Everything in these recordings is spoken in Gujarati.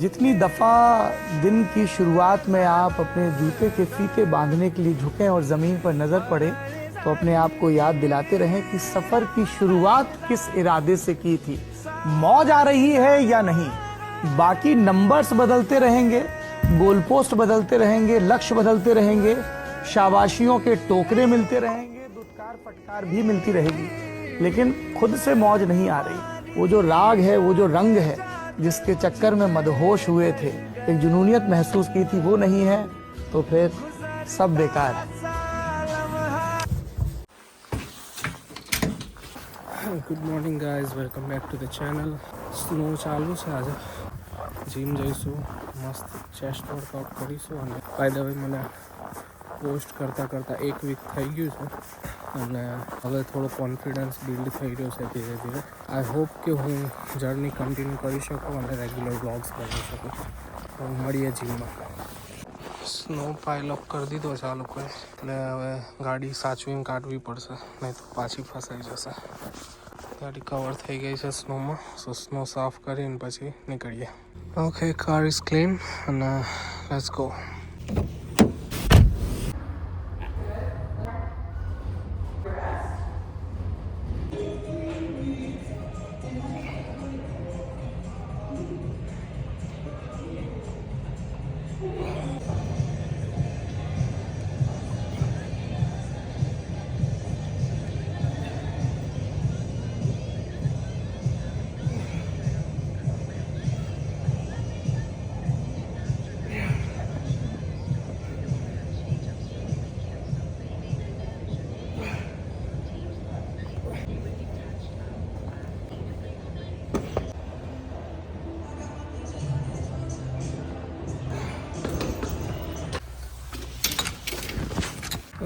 जितनी दफ़ा दिन की शुरुआत में आप अपने जूते के फीते बांधने के लिए झुकें और ज़मीन पर नज़र पड़े तो अपने आप को याद दिलाते रहें कि सफ़र की शुरुआत किस इरादे से की थी। मौज आ रही है या नहीं, बाकी नंबर्स बदलते रहेंगे, गोल पोस्ट बदलते रहेंगे, लक्ष्य बदलते रहेंगे, शाबाशियों के टोकरे मिलते रहेंगे, दुत्कार फटकार भी मिलती रहेगी, लेकिन खुद से मौज नहीं आ रही। वो जो राग है, वो जो रंग है, जिसके चक्कर में मदहोश हुए थे, एक जुनूनियत महसूस की थी, वो नहीं है तो फिर सब बेकार है। Good morning guys, welcome back to the channel. Snow ચાલુ છે. આજે જીમ જઈશું, મસ્ત ચેસ્ટ વર્કઆઉટ કરીશું. અને બાય ધ વે મને પોસ્ટ કરતાં એક વીક થઈ ગયું છે અને હવે થોડો કોન્ફિડન્સ બિલ્ડ થઈ રહ્યો છે ધીરે ધીરે. આઈ હોપ કે હું જર્ની કન્ટિન્યુ કરી શકું અને રેગ્યુલર વ્લોગ્સ બનાવી શકું. તો મળીએ જીમમાં. સ્નો પાઇલઅપ કરી દીધો છે આ લોકોએ, એટલે હવે ગાડી સાચવીને કાઢવી પડશે, નહીં તો પાછી ફસાઈ જશે. ગાડી કવર થઈ ગઈ છે સ્નોમાં, સો સ્નો સાફ કરીને પછી નીકળીએ. ઓકે, કાર ઇઝ ક્લીન અને let's go.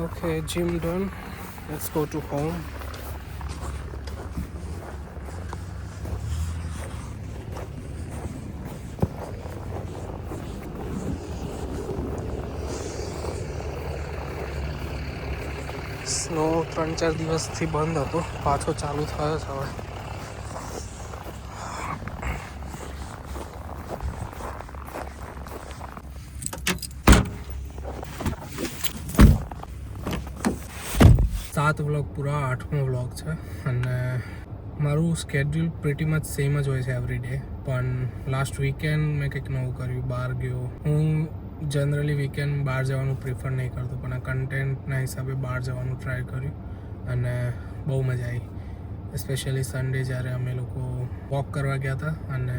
Okay, gym done. Let's go to home. Snow 3-4 દિવસથી બંધ હતો, પાછો ચાલુ થયો છે હવે. સાત વ્લોગ પૂરા, 8મો વ્લોગ છે અને મારું સ્કેડ્યુલ પ્રીટી મચ સેમ જ હોય છે એવરી ડે. પણ લાસ્ટ વીકેન્ડ મેં કંઈક નવું કર્યું, બહાર ગયો. હું જનરલી વીકેન્ડ બહાર જવાનું પ્રિફર નહીં કરતો, પણ આ કન્ટેન્ટના હિસાબે બહાર જવાનું ટ્રાય કર્યું અને બહુ મજા આવી. સ્પેશિયલી સન્ડે જ્યારે અમે લોકો વોક કરવા ગયા હતા અને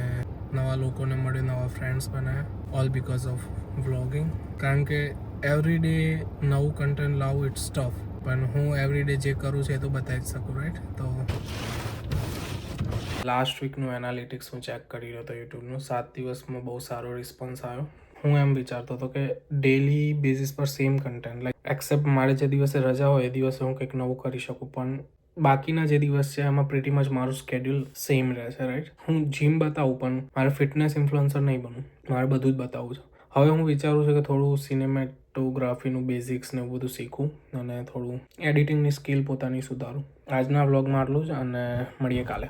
નવા લોકોને મળ્યા, નવા ફ્રેન્ડ્સ બનાવ્યા, ઓલ બિકોઝ ઓફ વ્લોગિંગ. કારણ કે એવરી ડે નવું કન્ટેન્ટ લાવું ઇટ્સ ટફ, પણ હું એવરી ડે જે કરું છું એ તો બતાવી જ શકું, રાઈટ? તો લાસ્ટ વીકનું એનાલિટિક્સ હું ચેક કરી રહ્યો હતો યુટ્યુબનું. 7 દિવસમાં બહુ સારો રિસ્પોન્સ આવ્યો. હું એમ વિચારતો હતો કે ડેલી બેઝિસ પર સેમ કન્ટેન્ટ, લાઈક એક્સેપ્ટ મારે જે દિવસે રજા હોય એ દિવસે હું કંઈક નવું કરી શકું, પણ બાકીના જે દિવસ છે એમાં પ્રીટી મચ મારું સ્કેડ્યુલ સેમ રહે છે, રાઈટ? હું જીમ બતાવું પણ મારે ફિટનેસ ઇન્ફ્લુએન્સર નહીં બનવું, મારે બધું જ બતાવવું છે. હવે હું વિચારું છું કે થોડું સિનેમેટોગ્રાફીનું બેઝિક્સ ને એવું બધું શીખું અને થોડું એડિટિંગની સ્કિલ પોતાની સુધારું. આજના વ્લોગમાં આટલું જ અને મળીએ કાલે.